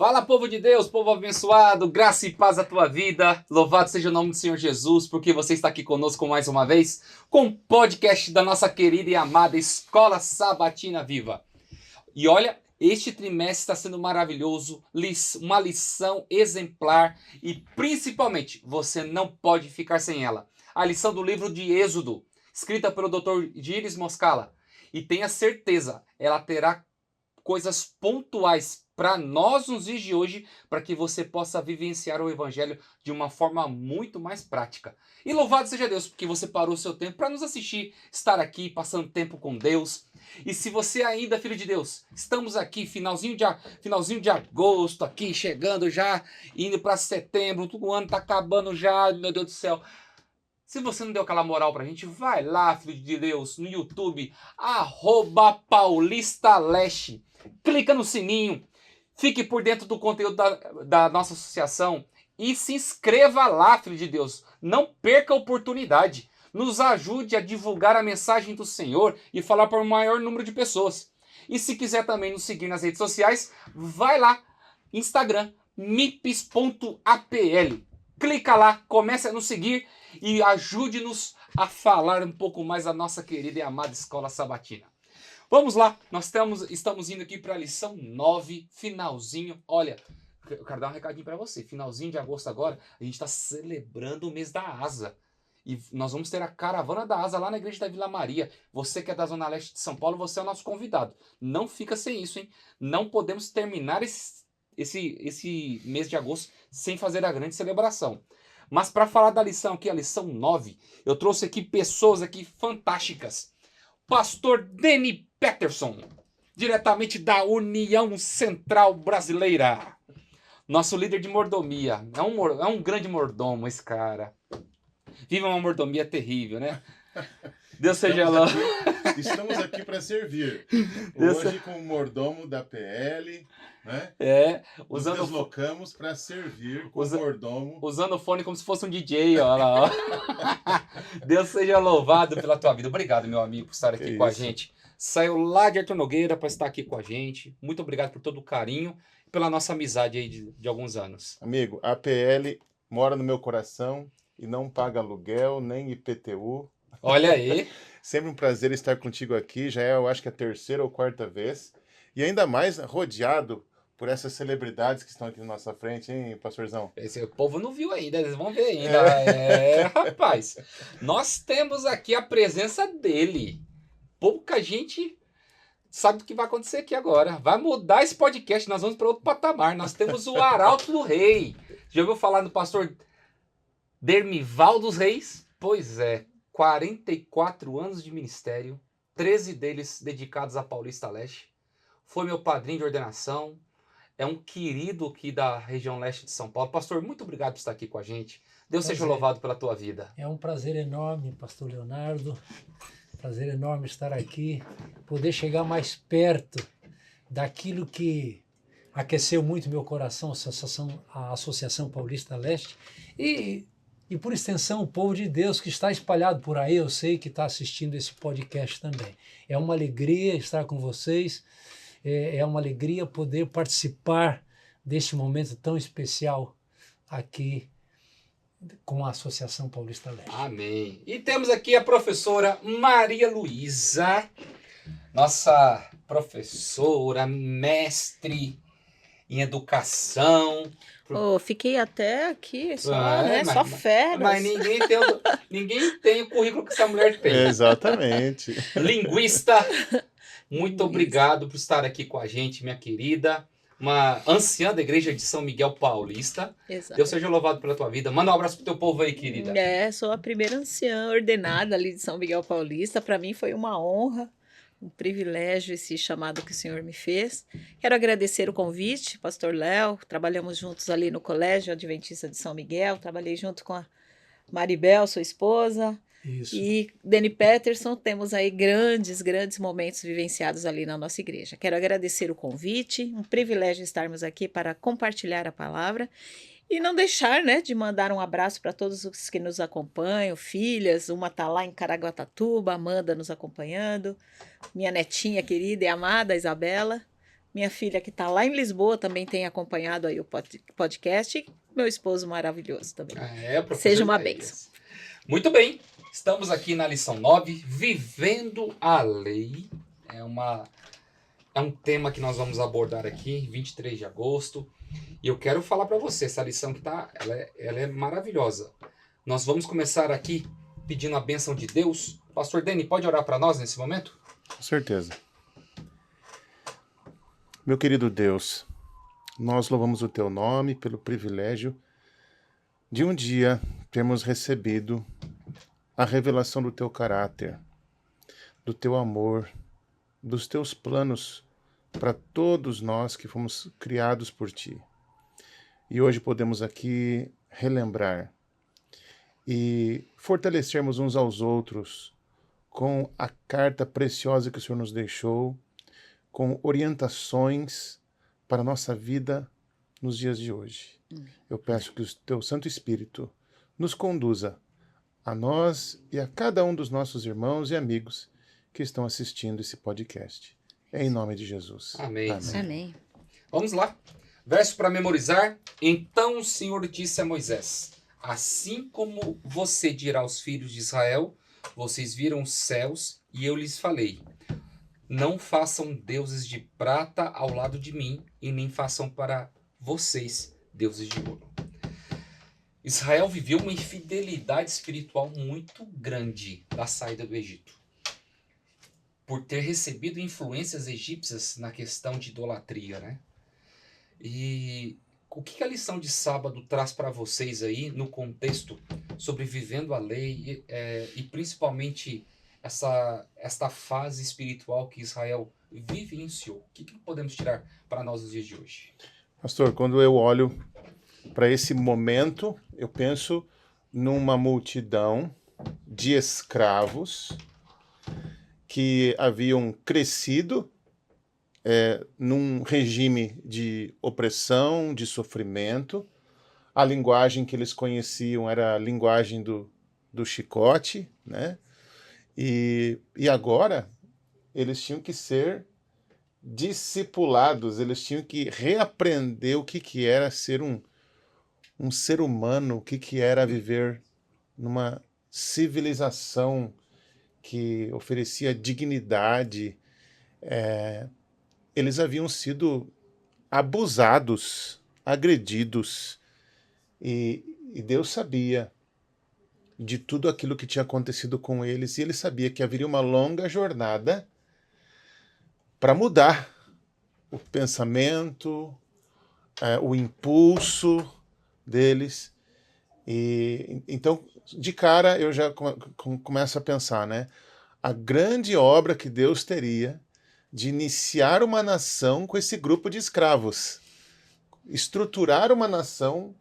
Fala, povo de Deus, povo abençoado, graça e paz à tua vida. Louvado seja o nome do Senhor Jesus, porque você está aqui conosco mais uma vez com o podcast da nossa querida e amada Escola Sabatina Viva. E olha, este trimestre está sendo maravilhoso, uma lição exemplar e principalmente você não pode ficar sem ela. A lição do livro de Êxodo, escrita pelo Dr. Gilles Moscala. E tenha certeza, ela terá coisas pontuais para nós nos dias de hoje, para que você possa vivenciar o Evangelho de uma forma muito mais prática. E louvado seja Deus, porque você parou o seu tempo para nos assistir, estar aqui, passando tempo com Deus. E se você ainda, filho de Deus, estamos aqui, finalzinho de agosto, aqui, chegando já, indo para setembro, o ano está acabando já, meu Deus do céu. Se você não deu aquela moral pra gente, vai lá, filho de Deus, no YouTube, @paulistaleste. Clica no sininho, fique por dentro do conteúdo da nossa associação e se inscreva lá, filho de Deus. Não perca a oportunidade. Nos ajude a divulgar a mensagem do Senhor e falar para o maior número de pessoas. E se quiser também nos seguir nas redes sociais, vai lá, Instagram, mips.apl. Clica lá, comece a nos seguir e ajude-nos a falar um pouco mais da nossa querida e amada Escola Sabatina. Vamos lá, nós estamos indo aqui para a lição 9, finalzinho. Olha, eu quero dar um recadinho para você. Finalzinho de agosto agora, a gente está celebrando o mês da Asa. E nós vamos ter a caravana da Asa lá na igreja da Vila Maria. Você que é da Zona Leste de São Paulo, você é o nosso convidado. Não fica sem isso, hein? Não podemos terminar esse mês de agosto sem fazer a grande celebração. Mas para falar da lição aqui, a lição 9, eu trouxe aqui pessoas aqui fantásticas. Pastor Deni Peterson, diretamente da União Central Brasileira. Nosso líder de mordomia. É um grande mordomo esse cara. Vive uma mordomia terrível, né? Deus seja lá. Estamos aqui para servir. Hoje com o mordomo da PL, né? Nos deslocamos para servir com o mordomo. Usando o fone como se fosse um DJ, ó lá, ó. Deus seja louvado pela tua vida. Obrigado, meu amigo, por estar aqui com a gente. Saiu lá de Arthur Nogueira para estar aqui com a gente. Muito obrigado por todo o carinho e pela nossa amizade aí de alguns anos. Amigo, a PL mora no meu coração e não paga aluguel, nem IPTU. Olha aí. Sempre um prazer estar contigo aqui. Já é, eu acho que a terceira ou quarta vez. E ainda mais rodeado por essas celebridades que estão aqui na nossa frente, hein, pastorzão? O povo não viu ainda, eles vão ver ainda. Rapaz. Nós temos aqui a presença dele. Pouca gente sabe o que vai acontecer aqui agora. Vai mudar esse podcast, nós vamos para outro patamar. Nós temos o Arauto do Rei. Já ouviu falar do pastor Dermival dos Reis? Pois é. 44 anos de ministério, 13 deles dedicados a Paulista Leste. Foi meu padrinho de ordenação, é um querido aqui da região leste de São Paulo. Pastor, muito obrigado por estar aqui com a gente. Deus seja louvado pela tua vida. É um prazer enorme, pastor Leonardo. Prazer enorme estar aqui, poder chegar mais perto daquilo que aqueceu muito meu coração, a Associação Paulista Leste. E por extensão, o povo de Deus que está espalhado por aí, eu sei que está assistindo esse podcast também. É uma alegria estar com vocês, é uma alegria poder participar deste momento tão especial aqui com a Associação Paulista Leste. Amém. E temos aqui a professora Maria Luísa, nossa professora, mestre em educação. Fiquei até aqui, só férias. Mas ninguém tem o currículo que essa mulher tem. Exatamente. Linguista. Muito obrigado por estar aqui com a gente, minha querida. Uma anciã da igreja de São Miguel Paulista. Exato. Deus seja louvado pela tua vida. Manda um abraço pro teu povo aí, querida. Sou a primeira anciã ordenada ali de São Miguel Paulista. Para mim foi uma honra, um privilégio esse chamado que o Senhor me fez. Quero agradecer o convite, pastor Léo. Trabalhamos juntos ali no Colégio Adventista de São Miguel. Trabalhei junto com a Maribel, sua esposa. Isso. E Deni Peterson, temos aí grandes momentos vivenciados ali na nossa igreja. Quero agradecer o convite, um privilégio estarmos aqui para compartilhar a palavra e não deixar, de mandar um abraço para todos os que nos acompanham, filhas, uma está lá em Caraguatatuba, Amanda nos acompanhando, minha netinha querida e amada, Isabela, Minha filha que está lá em Lisboa também tem acompanhado aí o podcast. Meu esposo maravilhoso também. Seja uma bênção. Muito bem, estamos aqui na lição 9, Vivendo a Lei. É um tema que nós vamos abordar aqui, 23 de agosto. E eu quero falar para você, essa lição que ela é maravilhosa. Nós vamos começar aqui pedindo a bênção de Deus. Pastor Deni, pode orar para nós nesse momento? Com certeza. Meu querido Deus, nós louvamos o Teu nome pelo privilégio de um dia termos recebido a revelação do Teu caráter, do Teu amor, dos Teus planos para todos nós que fomos criados por Ti. E hoje podemos aqui relembrar e fortalecermos uns aos outros com a carta preciosa que o Senhor nos deixou, com orientações para a nossa vida nos dias de hoje. Eu peço que o Teu Santo Espírito nos conduza a nós e a cada um dos nossos irmãos e amigos que estão assistindo esse podcast. Em nome de Jesus. Amém. Amém. Vamos lá. Verso para memorizar. Então o Senhor disse a Moisés: assim como você dirá aos filhos de Israel, vocês viram os céus e eu lhes falei: não façam deuses de prata ao lado de mim e nem façam para vocês deuses de ouro. Israel viveu uma infidelidade espiritual muito grande da saída do Egito, por ter recebido influências egípcias na questão de idolatria, né? E o que a lição de sábado traz para vocês aí no contexto sobre vivendo a lei e principalmente esta fase espiritual que Israel vivenciou? O que podemos tirar para nós nos dias de hoje? Pastor, quando eu olho para esse momento, eu penso numa multidão de escravos que haviam crescido num regime de opressão, de sofrimento. A linguagem que eles conheciam era a linguagem do chicote, né? E agora eles tinham que ser discipulados, eles tinham que reaprender o que era ser um ser humano, o que era viver numa civilização que oferecia dignidade. Eles haviam sido abusados, agredidos, e Deus sabia de tudo aquilo que tinha acontecido com eles, e ele sabia que haveria uma longa jornada para mudar o pensamento, o impulso deles. E então, de cara, eu já começo a pensar, né? A grande obra que Deus teria de iniciar uma nação com esse grupo de escravos. Estruturar uma nação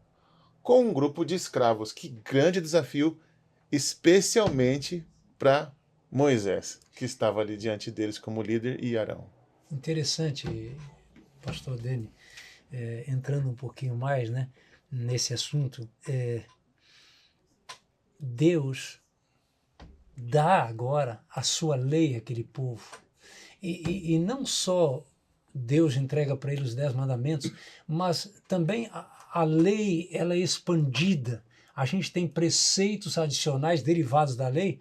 com um grupo de escravos. Que grande desafio, especialmente para Moisés, que estava ali diante deles como líder, e Arão. Interessante, pastor Deni, entrando um pouquinho mais, né, nesse assunto, Deus dá agora a sua lei àquele povo. E não só Deus entrega para ele os 10 mandamentos, mas também a lei ela é expandida. A gente tem preceitos adicionais derivados da lei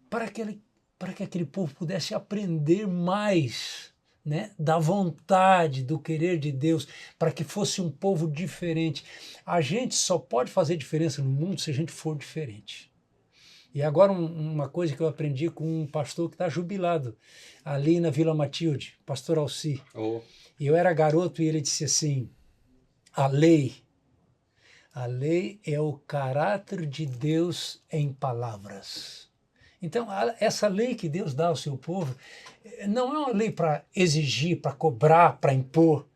para que aquele povo pudesse aprender mais, né, da vontade, do querer de Deus, para que fosse um povo diferente. A gente só pode fazer diferença no mundo se a gente for diferente. E agora uma coisa que eu aprendi com um pastor que está jubilado ali na Vila Matilde, pastor Alci. Oh. E eu era garoto e ele disse assim: a lei é o caráter de Deus em palavras. Então, essa lei que Deus dá ao seu povo não é uma lei para exigir, para cobrar, para impor,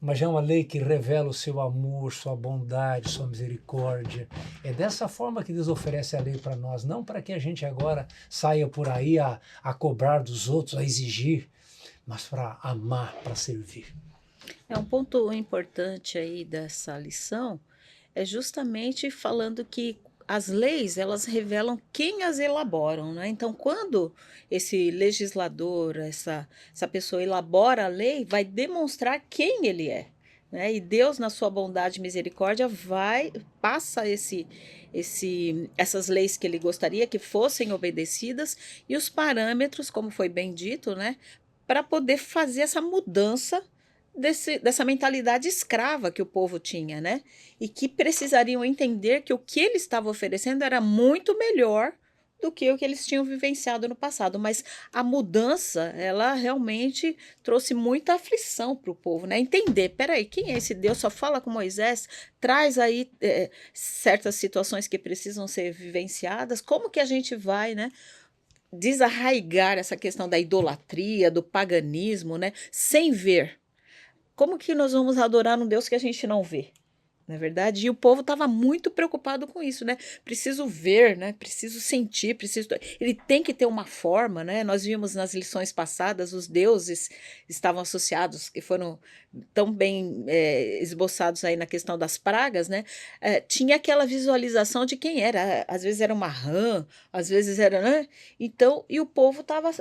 mas é uma lei que revela o seu amor, sua bondade, sua misericórdia. É dessa forma que Deus oferece a lei para nós, não para que a gente agora saia por aí a cobrar dos outros, a exigir, mas para amar, para servir. Um ponto importante aí dessa lição é justamente falando que as leis, elas revelam quem as elaboram, né? Então, quando esse legislador, essa pessoa elabora a lei, vai demonstrar quem ele é, né? E Deus, na sua bondade e misericórdia, passa essas leis que ele gostaria que fossem obedecidas e os parâmetros, como foi bem dito, né? Para poder fazer essa mudança dessa mentalidade escrava que o povo tinha, né? E que precisariam entender que o que ele estava oferecendo era muito melhor do que o que eles tinham vivenciado no passado. Mas a mudança, ela realmente trouxe muita aflição para o povo, né? Entender, peraí, quem é esse Deus? Só fala com Moisés, traz aí certas situações que precisam ser vivenciadas. Como que a gente vai, né? Desarraigar essa questão da idolatria, do paganismo, né? Sem ver. Como que nós vamos adorar um Deus que a gente não vê? Não é verdade? E o povo estava muito preocupado com isso, né? Preciso ver, né? Preciso sentir, preciso. Ele tem que ter uma forma, né? Nós vimos nas lições passadas os deuses estavam associados, que foram tão bem esboçados aí na questão das pragas, né? Tinha aquela visualização de quem era. Às vezes era uma rã, às vezes era, né? Então, e o povo estava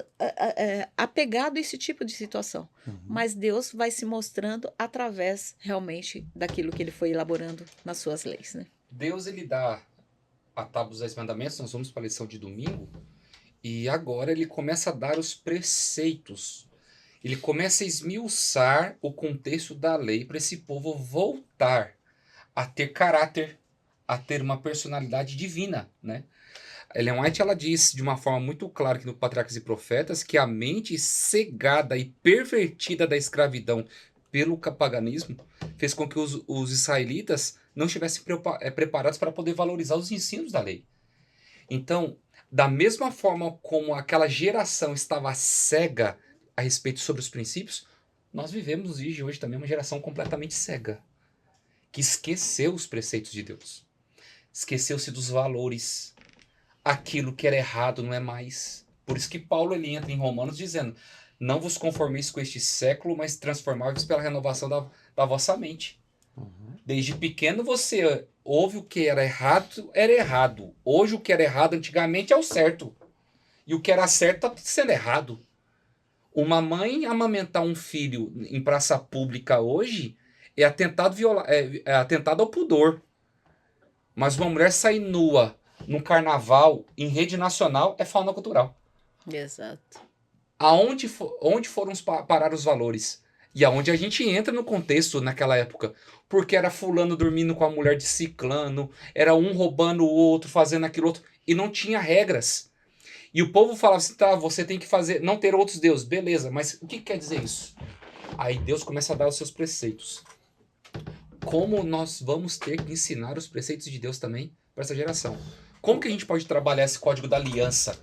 apegado a esse tipo de situação. Mas Deus vai se mostrando através realmente daquilo que ele foi elaborando nas suas leis, né? Deus, ele dá a tábua dos 10 mandamentos, nós vamos para a lição de domingo, e agora ele começa a dar os preceitos. Ele começa a esmiuçar o contexto da lei para esse povo voltar a ter caráter, a ter uma personalidade divina, né? Ellen White, ela diz de uma forma muito clara que no Patriarcas e Profetas que a mente cegada e pervertida da escravidão pelo paganismo fez com que os israelitas não estivessem preparados para poder valorizar os ensinos da lei. Então, da mesma forma como aquela geração estava cega a respeito sobre os princípios, nós vivemos nos dias de hoje também uma geração completamente cega, que esqueceu os preceitos de Deus, esqueceu-se dos valores. Aquilo que era errado não é mais. Por isso que Paulo ele entra em Romanos dizendo: não vos conformeis com este século, mas transformai-vos pela renovação da vossa mente. Desde pequeno você ouve o que era errado. Hoje o que era errado antigamente é o certo. E o que era certo está sendo errado. Uma mãe amamentar um filho em praça pública hoje é atentado ao pudor. Mas uma mulher sair nua num carnaval, em rede nacional, é fauna cultural. Exato. Onde foram parar os valores? E aonde a gente entra no contexto naquela época. Porque era fulano dormindo com a mulher de ciclano, era um roubando o outro, fazendo aquilo outro, e não tinha regras. E o povo falava assim, tá, você tem que fazer, não ter outros deuses, beleza, mas o que quer dizer isso? Aí Deus começa a dar os seus preceitos. Como nós vamos ter que ensinar os preceitos de Deus também para essa geração? Como que a gente pode trabalhar esse código da aliança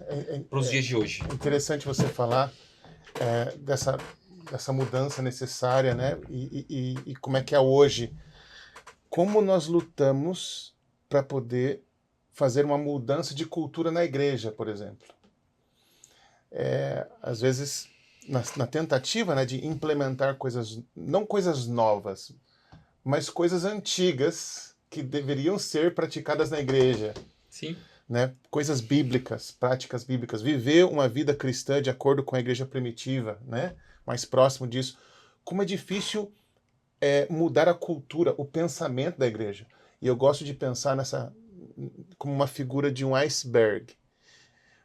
para os dias de hoje? Interessante você falar dessa mudança necessária, né? E como é que é hoje. Como nós lutamos para poder fazer uma mudança de cultura na igreja, por exemplo. Às vezes, na tentativa, né, de implementar não coisas novas, mas coisas antigas que deveriam ser praticadas na igreja. Sim. Né? Coisas bíblicas, práticas bíblicas, viver uma vida cristã de acordo com a igreja primitiva, né? Mais próximo disso. Como é difícil mudar a cultura, o pensamento da igreja. E eu gosto de pensar como uma figura de um iceberg.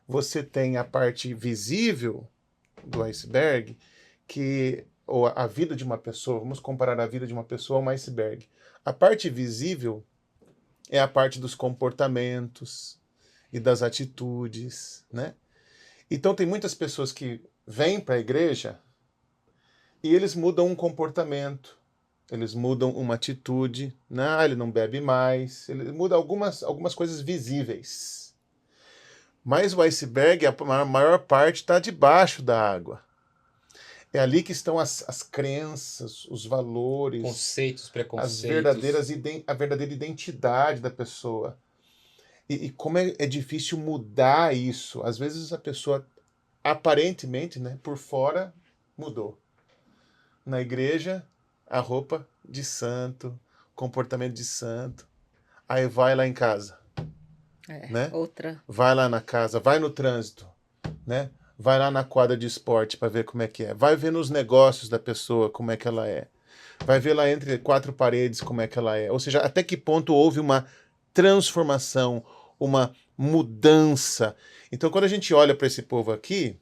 Você tem a parte visível do iceberg, ou a vida de uma pessoa, vamos comparar a vida de uma pessoa a um iceberg. A parte visível é a parte dos comportamentos e das atitudes, né? Então tem muitas pessoas que vêm para a igreja e eles mudam um comportamento, eles mudam uma atitude, né? Ele não bebe mais, ele muda algumas coisas visíveis. Mas o iceberg, a maior parte está debaixo da água. É ali que estão as crenças, os valores, conceitos, preconceitos, a verdadeira identidade da pessoa. E como é difícil mudar isso. Às vezes a pessoa, aparentemente, né, por fora, mudou. Na igreja, a roupa de santo, comportamento de santo. Aí vai lá em casa. né? Outra. Vai lá na casa, vai no trânsito, né? Vai lá na quadra de esporte para ver como é que é. Vai ver nos negócios da pessoa como é que ela é. Vai ver lá entre quatro paredes como é que ela é. Ou seja, até que ponto houve uma transformação, uma mudança. Então, quando a gente olha para esse povo aqui,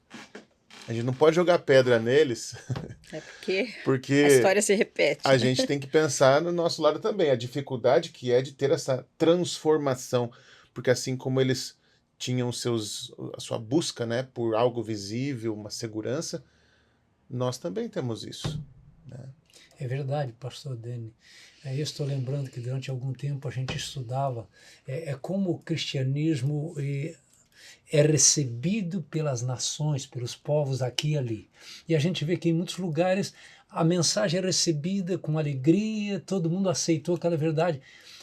a gente não pode jogar pedra neles, É porque porque a história se repete. a gente tem que pensar no nosso lado também, a dificuldade que é de ter essa transformação, porque assim como eles tinham a sua busca, né, por algo visível, uma segurança, nós também temos isso. É verdade, pastor Dani. Eu estou lembrando que durante algum tempo a gente estudava como o cristianismo é recebido pelas nações, pelos povos aqui e ali. E a gente vê que em muitos lugares a mensagem é recebida com alegria, todo mundo aceitou aquela verdade,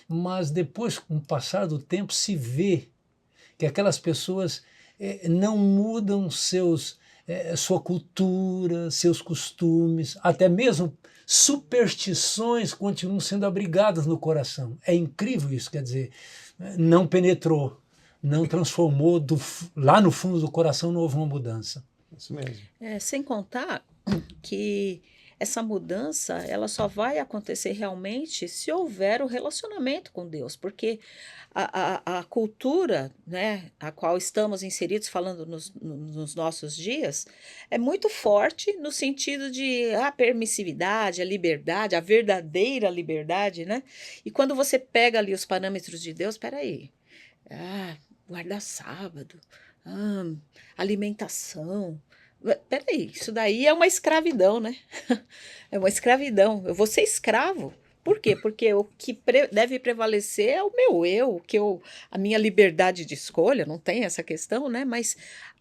mas depois, com o passar do tempo, se vê que aquelas pessoas não mudam sua cultura, seus costumes, até mesmo superstições continuam sendo abrigadas no coração. É incrível isso, quer dizer, não penetrou, não transformou, lá no fundo do coração não houve uma mudança. Isso mesmo. Sem contar que essa mudança ela só vai acontecer realmente se houver o relacionamento com Deus, porque a cultura, né, a qual estamos inseridos, falando nos nossos dias, é muito forte no sentido de a permissividade, a liberdade, a verdadeira liberdade, né? E quando você pega ali os parâmetros de Deus, peraí, guardar sábado, alimentação. Peraí, isso daí é uma escravidão, né? É uma escravidão. Eu vou ser escravo. Por quê? Porque o que deve prevalecer é o meu eu, a minha liberdade de escolha, não tem essa questão, né? Mas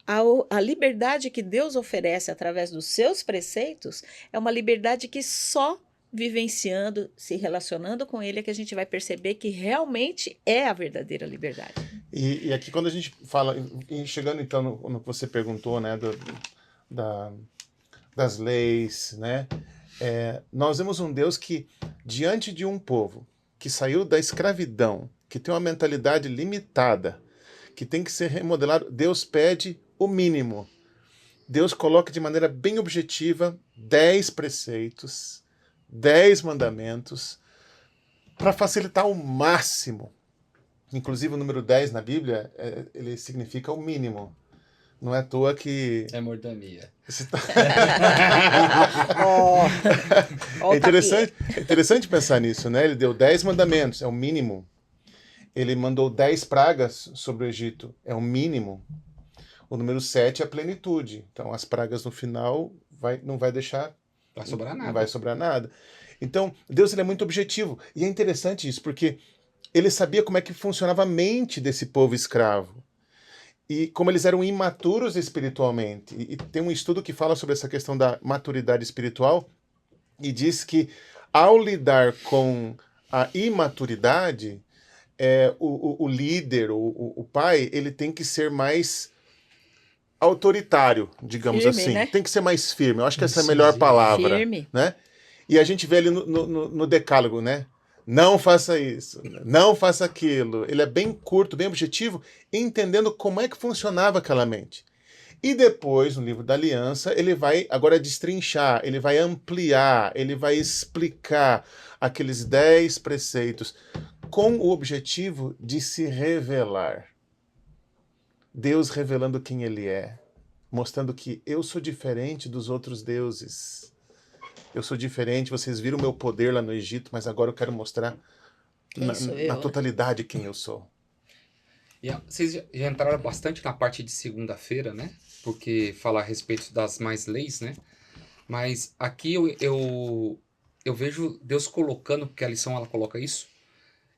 a liberdade que Deus oferece através dos seus preceitos é uma liberdade que só vivenciando, se relacionando com Ele, é que a gente vai perceber que realmente é a verdadeira liberdade. E aqui quando a gente fala, e chegando então no que você perguntou, né, das leis, né, nós vemos um Deus que, diante de um povo que saiu da escravidão, que tem uma mentalidade limitada, que tem que ser remodelado, Deus pede o mínimo. Deus coloca de maneira bem objetiva 10 preceitos, 10 mandamentos, para facilitar ao máximo. Inclusive o número 10 na Bíblia, ele significa o mínimo. Não é à toa que... É mordomia. É interessante pensar nisso, né? Ele deu 10 mandamentos, é o mínimo. Ele mandou 10 pragas sobre o Egito, é o mínimo. O número 7 é a plenitude. Então as pragas no final não vai deixar... Vai sobrar nada. Não vai sobrar nada. Então, Deus ele é muito objetivo. E é interessante isso, porque ele sabia como é que funcionava a mente desse povo escravo. E como eles eram imaturos espiritualmente. E tem um estudo que fala sobre essa questão da maturidade espiritual e diz que, ao lidar com a imaturidade, o líder, o pai, ele tem que ser mais autoritário, digamos firme, assim. Né? Tem que ser mais firme. Eu acho que essa é a melhor palavra. Firme. Né? E a gente vê ali no decálogo, né? Não faça isso, não faça aquilo. Ele é bem curto, bem objetivo, entendendo como é que funcionava aquela mente. E depois, no livro da Aliança, ele vai agora destrinchar, ele vai ampliar, ele vai explicar aqueles 10 preceitos com o objetivo de se revelar. Deus revelando quem ele é, mostrando que eu sou diferente dos outros deuses. Eu sou diferente, vocês viram o meu poder lá no Egito, mas agora eu quero mostrar na totalidade quem eu sou. E vocês já entraram bastante na parte de segunda-feira, né? Porque fala a respeito das mais leis, né? Mas aqui eu vejo Deus colocando, porque a lição ela coloca isso,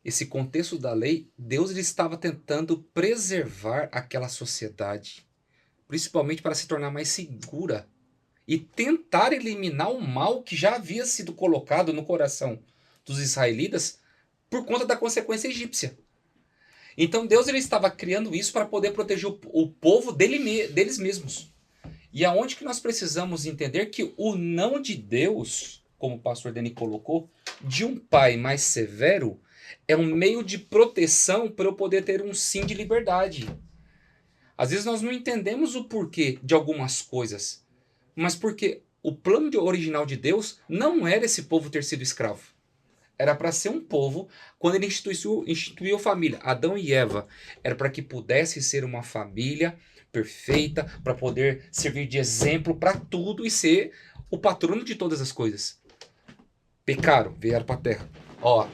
esse contexto da lei, Deus ele estava tentando preservar aquela sociedade, principalmente para se tornar mais segura e tentar eliminar o mal que já havia sido colocado no coração dos israelitas por conta da consequência egípcia. Então Deus ele estava criando isso para poder proteger o povo deles mesmos. E aonde que nós precisamos entender que o não de Deus, como o pastor Dani colocou, de um pai mais severo, é um meio de proteção para eu poder ter um sim de liberdade. Às vezes nós não entendemos o porquê de algumas coisas, mas porque o plano original de Deus não era esse povo ter sido escravo. Era para ser um povo, quando ele instituiu a família, Adão e Eva, era para que pudesse ser uma família perfeita, para poder servir de exemplo para tudo e ser o patrono de todas as coisas. Pecaram, vieram para a terra. Ó,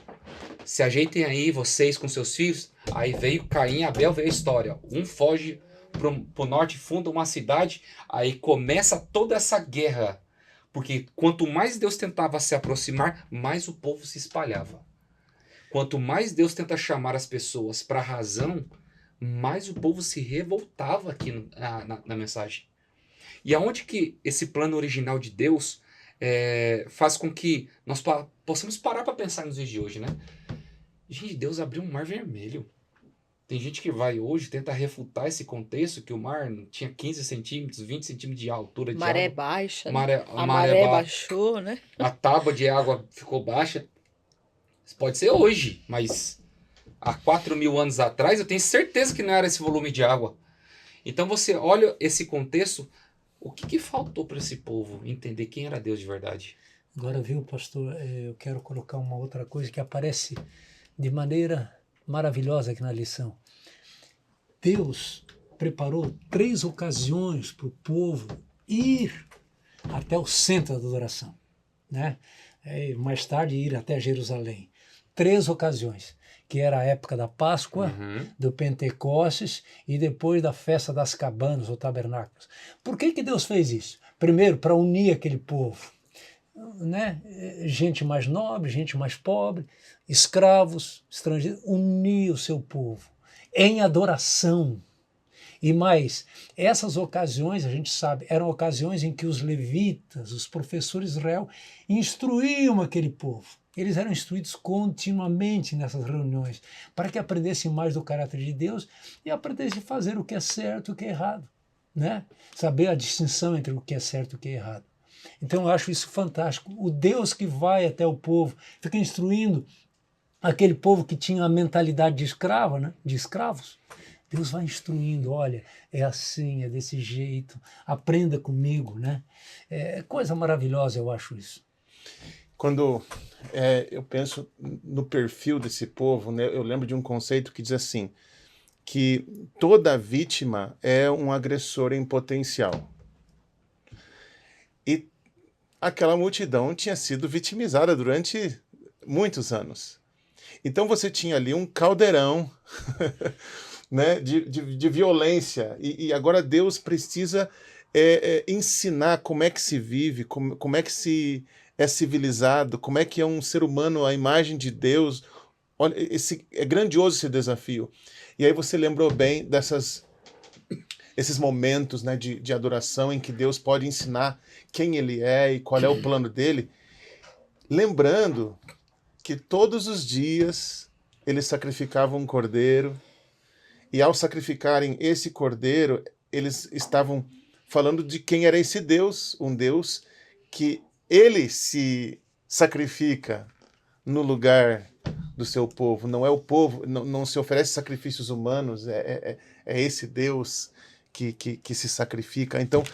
se ajeitem aí vocês com seus filhos. Aí veio Caim e Abel, veio a história. Um foge pro norte, funda uma cidade, aí começa toda essa guerra. Porque quanto mais Deus tentava se aproximar, mais o povo se espalhava. Quanto mais Deus tenta chamar as pessoas para a razão, mais o povo se revoltava aqui na mensagem. E aonde que esse plano original de Deus faz com que nós possamos parar para pensar nos dias de hoje, né? Gente, Deus abriu um mar vermelho. Tem gente que vai hoje, tenta refutar esse contexto, que o mar tinha 15 centímetros, 20 centímetros de altura de Maré água. baixa, A a maré maré baixou, né? A tábua de água ficou baixa. Pode ser hoje, mas há 4.000 anos atrás eu tenho certeza que não era esse volume de água. Então você olha esse contexto, o que faltou para esse povo entender quem era Deus de verdade? Agora, viu, pastor, eu quero colocar uma outra coisa que aparece de maneira maravilhosa aqui na lição. Deus preparou 3 ocasiões para o povo ir até o centro da adoração, né? Mais tarde ir até Jerusalém. 3 ocasiões, que era a época da Páscoa, do Pentecostes e depois da festa das cabanas ou tabernáculos. Por que Deus fez isso? Primeiro, para unir aquele povo, né? Gente mais nobre, gente mais pobre, escravos, estrangeiros, unir o seu povo em adoração. E mais, essas ocasiões, a gente sabe, eram ocasiões em que os levitas, os professores de Israel, instruíam aquele povo. Eles eram instruídos continuamente nessas reuniões, para que aprendessem mais do caráter de Deus e aprendessem a fazer o que é certo e o que é errado, né? Saber a distinção entre o que é certo e o que é errado. Então eu acho isso fantástico. O Deus que vai até o povo, fica instruindo aquele povo que tinha a mentalidade de escravo, né? De escravos. Deus vai instruindo, olha, é assim, é desse jeito, aprenda comigo, né? É coisa maravilhosa, eu acho isso. Quando eu penso no perfil desse povo, né, eu lembro de um conceito que diz assim, que toda vítima é um agressor em potencial. E aquela multidão tinha sido vitimizada durante muitos anos. Então você tinha ali um caldeirão né, de violência. E agora Deus precisa ensinar como é que se vive, como é que se é civilizado, como é que é um ser humano à imagem de Deus. Olha, é grandioso esse desafio. E aí você lembrou bem esses momentos, né, de adoração em que Deus pode ensinar quem Ele é e qual é o plano dele. Lembrando que todos os dias eles sacrificavam um cordeiro, e ao sacrificarem esse cordeiro, eles estavam falando de quem era esse Deus, um Deus que ele se sacrifica no lugar do seu povo. Não é o povo, não se oferece sacrifícios humanos, é esse Deus que se sacrifica. Então,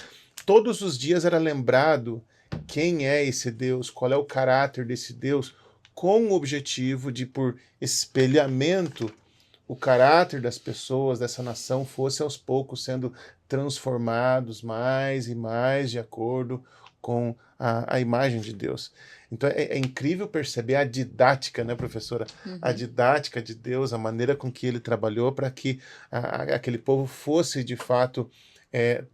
todos os dias era lembrado quem é esse Deus, qual é o caráter desse Deus, com o objetivo de, por espelhamento, o caráter das pessoas dessa nação fosse aos poucos sendo transformados mais e mais de acordo com a imagem de Deus. Então é incrível perceber a didática, né, professora? A didática de Deus, a maneira com que ele trabalhou para que aquele povo fosse de fato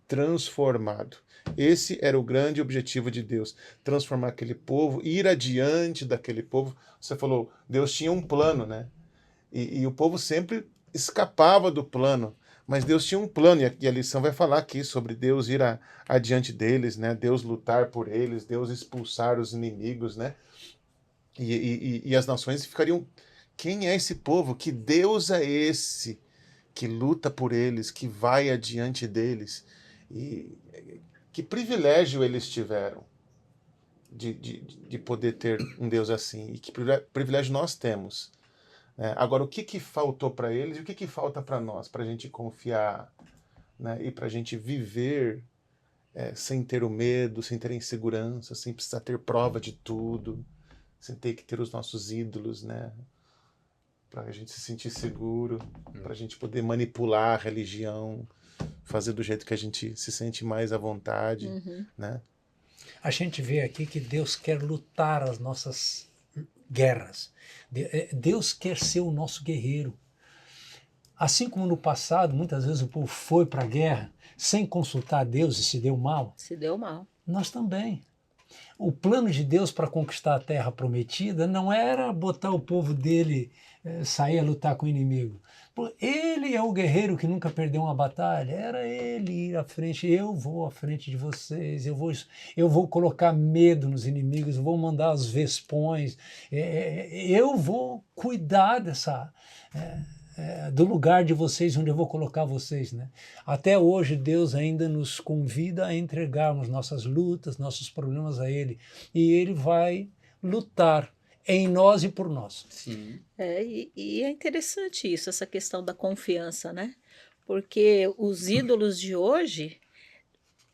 transformado. Esse era o grande objetivo de Deus, transformar aquele povo, ir adiante daquele povo. Você falou, Deus tinha um plano, né? E o povo sempre escapava do plano, mas Deus tinha um plano, e a lição vai falar aqui sobre Deus ir adiante deles, né? Deus lutar por eles, Deus expulsar os inimigos, né? E as nações ficariam, quem é esse povo? Que Deus é esse que luta por eles, que vai adiante deles? E que privilégio eles tiveram de poder ter um Deus assim, e que privilégio nós temos Agora, o que faltou para eles e o que falta para nós, para a gente confiar, né? E para a gente viver sem ter o medo, sem ter a insegurança, sem precisar ter prova de tudo, sem ter que ter os nossos ídolos, né? Para a gente se sentir seguro, para a gente poder manipular a religião, fazer do jeito que a gente se sente mais à vontade, né? A gente vê aqui que Deus quer lutar as nossas guerras. Deus quer ser o nosso guerreiro. Assim como no passado, muitas vezes o povo foi para a guerra sem consultar Deus e se deu mal. Se deu mal. Nós também. O plano de Deus para conquistar a terra prometida não era botar o povo dele sair a lutar com o inimigo. Ele é o guerreiro que nunca perdeu uma batalha. Era ele ir à frente. Eu vou à frente de vocês. Eu vou colocar medo nos inimigos. Eu vou mandar os vespões. Eu vou cuidar do lugar de vocês, onde eu vou colocar vocês, né? Até hoje Deus ainda nos convida a entregarmos nossas lutas, nossos problemas a Ele, e Ele vai lutar em nós e por nós. Sim. E é interessante isso, essa questão da confiança, né? Porque os ídolos de hoje,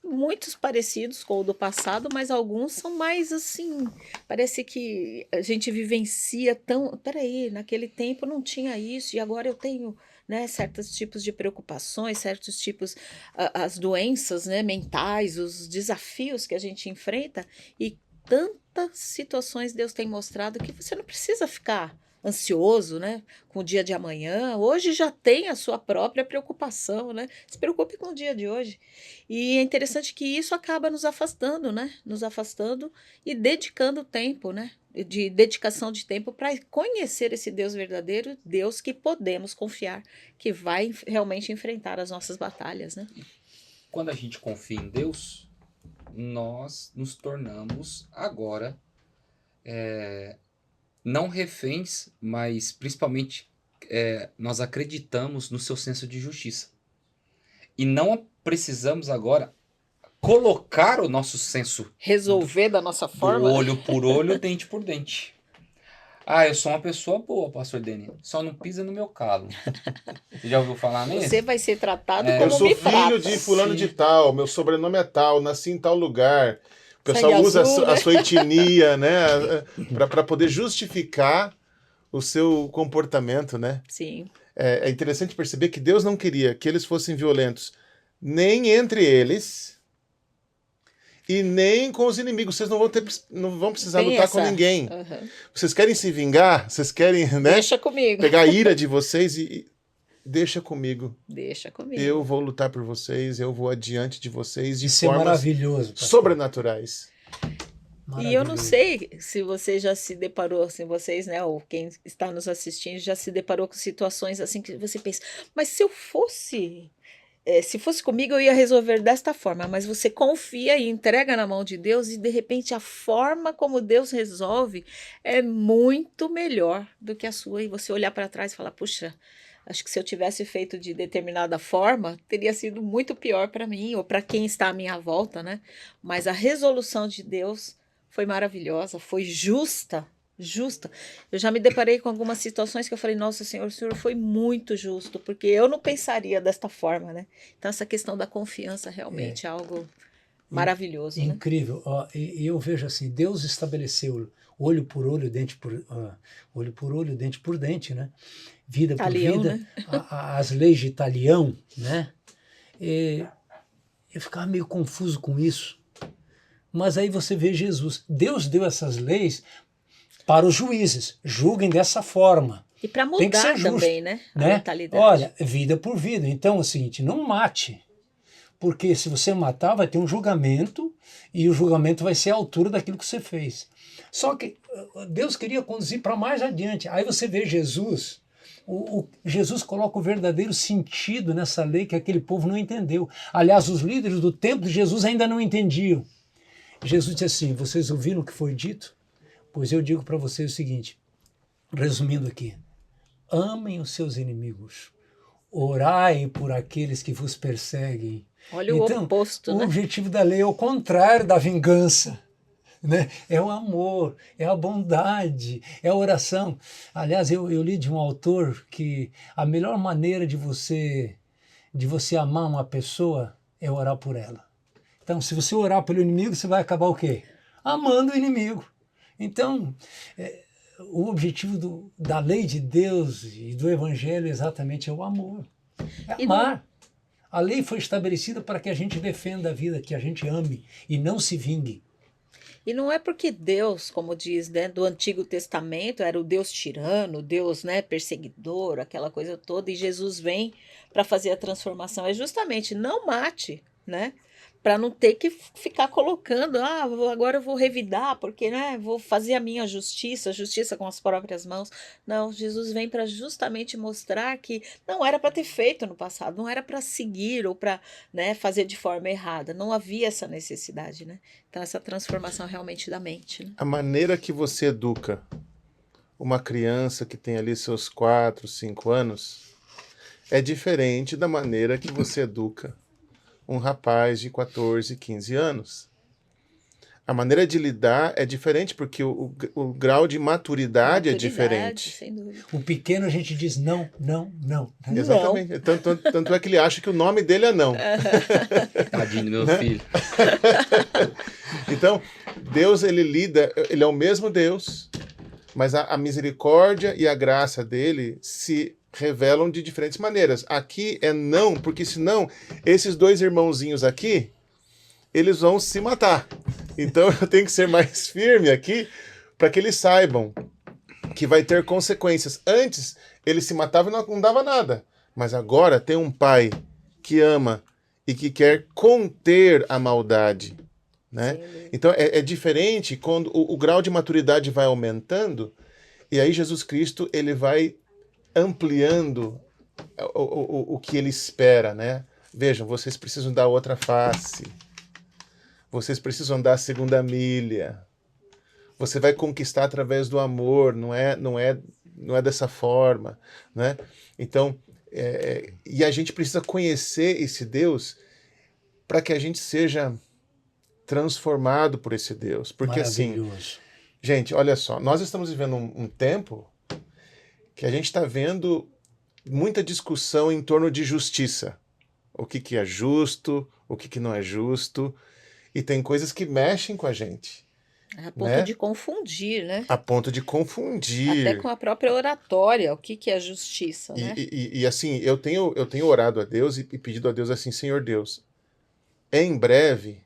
muitos parecidos com o do passado, mas alguns são mais assim, parece que a gente vivencia tão... Peraí, naquele tempo não tinha isso, e agora eu tenho, né, certos tipos de preocupações, certos tipos, as doenças, né, mentais, os desafios que a gente enfrenta, e tantas situações Deus tem mostrado que você não precisa ficar ansioso, né, com o dia de amanhã. Hoje já tem a sua própria preocupação, né? Se preocupe com o dia de hoje. E é interessante que isso acaba nos afastando, né? Nos afastando e dedicando tempo, né? De dedicação de tempo para conhecer esse Deus verdadeiro, Deus que podemos confiar, que vai realmente enfrentar as nossas batalhas, né? Quando a gente confia em Deus, nós nos tornamos agora não reféns, mas principalmente nós acreditamos no seu senso de justiça. E não precisamos agora colocar o nosso senso Resolver da nossa forma. olho por olho, dente por dente. Eu sou uma pessoa boa, pastor Deni, só não pisa no meu calo. Você já ouviu falar nisso? Você vai ser tratado Eu como sou me filho trata. de fulano Sim. de tal, meu sobrenome é tal, nasci em tal lugar. O Sangue pessoal usa azul, a né? sua etnia, né, para poder justificar o seu comportamento, né? Sim. É interessante perceber que Deus não queria que eles fossem violentos nem entre eles e nem com os inimigos. Vocês não vão precisar Tem lutar com essa- ninguém. Aham. Vocês querem se vingar? Vocês querem, né, Deixa comigo. pegar a ira de vocês e deixa comigo. Deixa comigo. Eu vou lutar por vocês, eu vou adiante de vocês de Isso é formas maravilhoso. pastor. sobrenaturais. E eu não Maravilhoso. sei se você já se deparou, se vocês, né, ou quem está nos assistindo, já se deparou com situações assim que você pensa, mas se eu fosse, se fosse comigo eu ia resolver desta forma, mas você confia e entrega na mão de Deus e de repente a forma como Deus resolve é muito melhor do que a sua, e você olhar para trás e falar, puxa, acho que se eu tivesse feito de determinada forma, teria sido muito pior para mim ou para quem está à minha volta, né? Mas a resolução de Deus foi maravilhosa, foi justa. Eu já me deparei com algumas situações que eu falei, nossa Senhor, o Senhor foi muito justo, porque eu não pensaria desta forma, né? Então essa questão da confiança realmente é algo maravilhoso, né? Incrível. Ó, e eu vejo assim, Deus estabeleceu olho por olho, dente por olho, dente por dente, né? Vida Talião, por vida, né? as leis de Talião, né? E eu ficava meio confuso com isso. Mas aí você vê Jesus. Deus deu essas leis para os juízes. Julguem dessa forma. E para Tem que ser mudar justo, também, né? A né? mentalidade. Olha, vida por vida. Então é o seguinte, não mate. Porque se você matar, vai ter um julgamento e o julgamento vai ser à altura daquilo que você fez. Só que Deus queria conduzir para mais adiante. Aí você vê Jesus, Jesus coloca o verdadeiro sentido nessa lei que aquele povo não entendeu. Aliás, os líderes do tempo de Jesus ainda não entendiam. Jesus disse assim, vocês ouviram o que foi dito? Pois eu digo para vocês o seguinte, resumindo aqui, amem os seus inimigos, orai por aqueles que vos perseguem. Olha Então, o oposto, o né? objetivo da lei é o contrário da vingança. né? É o amor, é a bondade, é a oração. Aliás, eu li de um autor que a melhor maneira de você amar uma pessoa é orar por ela. Então, se você orar pelo inimigo, você vai acabar o quê? Amando o inimigo. Então, o objetivo da lei de Deus e do evangelho exatamente é o amor. É amar. A lei foi estabelecida para que a gente defenda a vida, que a gente ame e não se vingue. E não é porque Deus, como diz, né, do Antigo Testamento, era o Deus tirano, o Deus, né, perseguidor, aquela coisa toda, e Jesus vem para fazer a transformação. É justamente não mate, né? Para não ter que ficar colocando, agora eu vou revidar, porque, né, vou fazer a minha justiça com as próprias mãos. Não, Jesus vem para justamente mostrar que não era para ter feito no passado, não era para seguir ou para, né, fazer de forma errada. Não havia essa necessidade, né? Então, essa transformação realmente da mente, né? A maneira que você educa uma criança que tem ali seus 4, 5 anos é diferente da maneira que você educa um rapaz de 14, 15 anos. A maneira de lidar é diferente porque o grau de maturidade é diferente. Sem dúvida. O pequeno a gente diz não, não, não. Exatamente. Tanto é que ele acha que o nome dele é não. Tadinho do meu filho. Então, Deus, ele é o mesmo Deus, mas a misericórdia e a graça dele se revelam de diferentes maneiras. Aqui é não, porque senão esses dois irmãozinhos aqui, eles vão se matar. Então eu tenho que ser mais firme aqui para que eles saibam que vai ter consequências. Antes, eles se matavam e não dava nada. Mas agora tem um pai que ama e que quer conter a maldade, né? Então é diferente quando o grau de maturidade vai aumentando e aí Jesus Cristo ele vai ampliando o que ele espera, né? Vejam, vocês precisam dar outra face. Vocês precisam dar a segunda milha. Você vai conquistar através do amor, não é dessa forma, né? Então, e a gente precisa conhecer esse Deus para que a gente seja transformado por esse Deus. Porque assim, gente, olha só, nós estamos vivendo um tempo que a gente está vendo muita discussão em torno de justiça. O que é justo, o que não é justo. E tem coisas que mexem com a gente. A ponto de confundir, né? A ponto de confundir. Até com a própria oratória, o que é a justiça, né? E assim, eu tenho orado a Deus e pedido a Deus assim, Senhor Deus, em breve,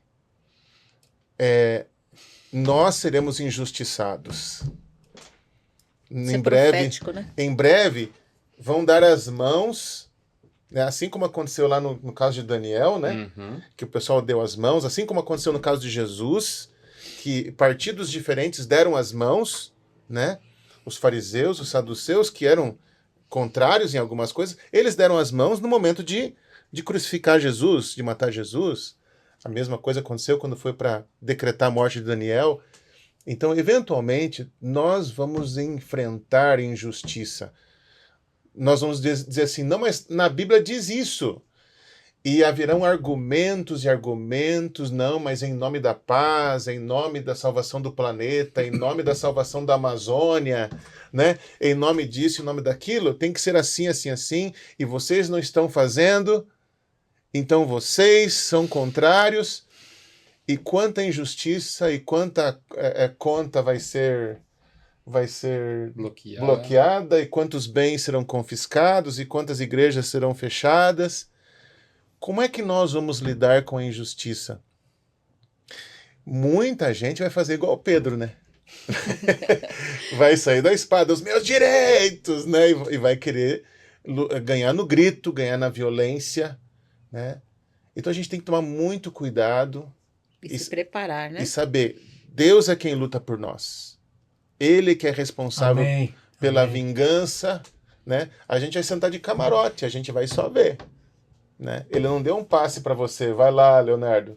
nós seremos injustiçados. Isso é profético, né? Em breve, vão dar as mãos, né? Assim como aconteceu lá no caso de Daniel, né? Uhum. Que o pessoal deu as mãos, assim como aconteceu no caso de Jesus, que partidos diferentes deram as mãos, né? Os fariseus, os saduceus, que eram contrários em algumas coisas, eles deram as mãos no momento de crucificar Jesus, de matar Jesus. A mesma coisa aconteceu quando foi para decretar a morte de Daniel. Então, eventualmente, nós vamos enfrentar injustiça. Nós vamos dizer assim, não, mas na Bíblia diz isso. E haverão argumentos e argumentos, não, mas em nome da paz, em nome da salvação do planeta, em nome da salvação da Amazônia, né? Em nome disso, em nome daquilo, tem que ser assim, assim, assim, e vocês não estão fazendo, então vocês são contrários. E quanta injustiça e quanta conta vai ser bloqueada, e quantos bens serão confiscados, e quantas igrejas serão fechadas. Como é que nós vamos lidar com a injustiça? Muita gente vai fazer igual Pedro, né? Vai sair da espada, os meus direitos, né? E vai querer ganhar no grito, ganhar na violência, né? Então a gente tem que tomar muito cuidado. E se preparar, né? E saber, Deus é quem luta por nós. Ele que é responsável pela vingança, né? A gente vai sentar de camarote, a gente vai só ver, né? Ele não deu um passe para você, vai lá, Leonardo,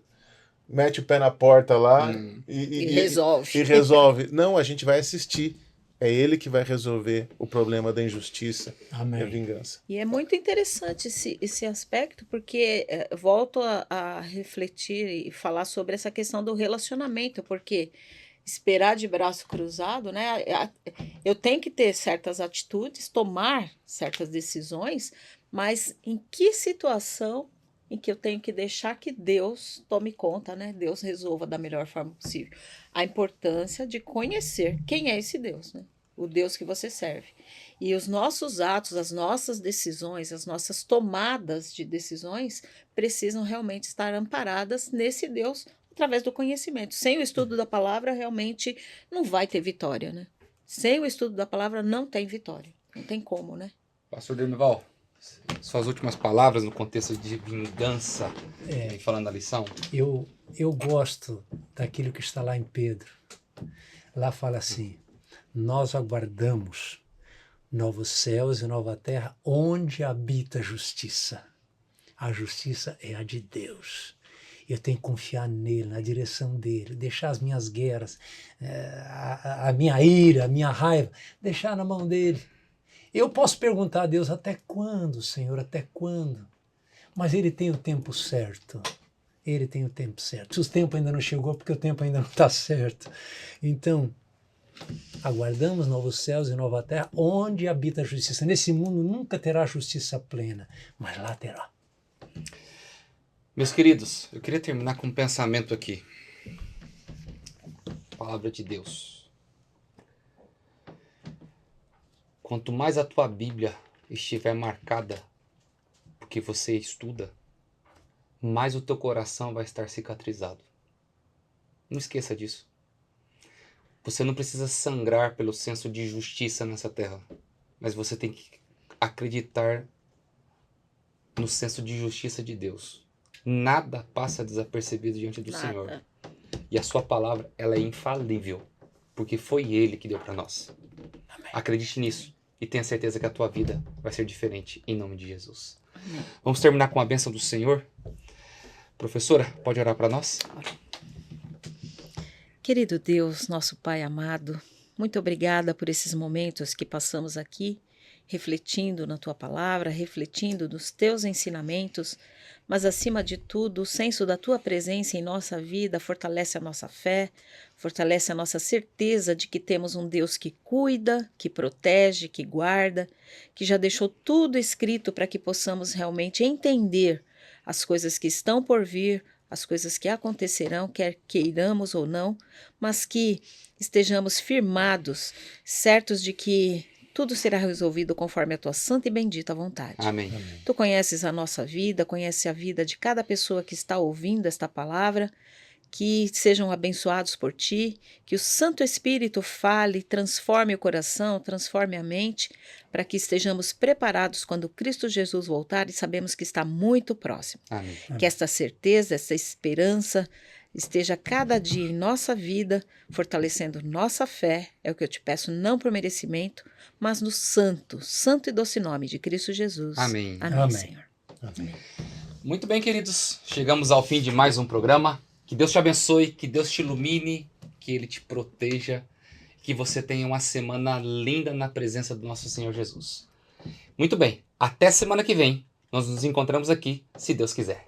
mete o pé na porta lá e resolve. E resolve. Não, a gente vai assistir. É ele que vai resolver o problema da injustiça e a vingança. E é muito interessante esse aspecto, porque volto a refletir e falar sobre essa questão do relacionamento, porque esperar de braço cruzado, né? Eu tenho que ter certas atitudes, tomar certas decisões, mas em que situação em que eu tenho que deixar que Deus tome conta, né? Deus resolva da melhor forma possível. A importância de conhecer quem é esse Deus, né? O Deus que você serve. E os nossos atos, as nossas decisões, as nossas tomadas de decisões precisam realmente estar amparadas nesse Deus através do conhecimento. Sem o estudo da palavra, realmente não vai ter vitória, né? Sem o estudo da palavra, não tem vitória. Não tem como, né? Pastor Demival, suas últimas palavras no contexto de vingança, falando da lição. Eu gosto daquilo que está lá em Pedro. Lá fala assim: nós aguardamos novos céus e nova terra, onde habita a justiça. A justiça é a de Deus. Eu tenho que confiar nele, na direção dele, deixar as minhas guerras, a minha ira, a minha raiva, deixar na mão dele. Eu posso perguntar a Deus: até quando, Senhor, até quando? Mas ele tem o tempo certo. Ele tem o tempo certo. Se o tempo ainda não chegou, porque o tempo ainda não está certo. Então, aguardamos novos céus e nova terra, onde habita a justiça. Nesse mundo nunca terá justiça plena, mas lá terá. Meus queridos, eu queria terminar com um pensamento aqui. Palavra de Deus. Quanto mais a tua Bíblia estiver marcada porque você estuda, mais o teu coração vai estar cicatrizado. Não esqueça disso. Você não precisa sangrar pelo senso de justiça nessa terra, mas você tem que acreditar no senso de justiça de Deus. Nada passa desapercebido diante do Senhor. E a sua palavra, ela é infalível, porque foi Ele que deu para nós. Amém. Acredite nisso e tenha certeza que a tua vida vai ser diferente, em nome de Jesus. Amém. Vamos terminar com a bênção do Senhor. Professora, pode orar para nós? Querido Deus, nosso Pai amado, muito obrigada por esses momentos que passamos aqui, refletindo na Tua palavra, refletindo nos Teus ensinamentos, mas acima de tudo, o senso da Tua presença em nossa vida fortalece a nossa fé, fortalece a nossa certeza de que temos um Deus que cuida, que protege, que guarda, que já deixou tudo escrito para que possamos realmente entender as coisas que estão por vir, as coisas que acontecerão, quer queiramos ou não, mas que estejamos firmados, certos de que tudo será resolvido conforme a tua santa e bendita vontade. Amém. Tu conheces a nossa vida, conheces a vida de cada pessoa que está ouvindo esta palavra, que sejam abençoados por ti, que o Santo Espírito fale, transforme o coração, transforme a mente, para que estejamos preparados quando Cristo Jesus voltar e sabemos que está muito próximo. Amém. Que esta certeza, essa esperança esteja cada dia em nossa vida, fortalecendo nossa fé, é o que eu te peço, não por merecimento, mas no santo e doce nome de Cristo Jesus. Amém. Amém, Amém. Senhor. Amém. Muito bem, queridos. Chegamos ao fim de mais um programa. Que Deus te abençoe, que Deus te ilumine, que Ele te proteja, que você tenha uma semana linda na presença do nosso Senhor Jesus. Muito bem, até semana que vem. Nós nos encontramos aqui, se Deus quiser.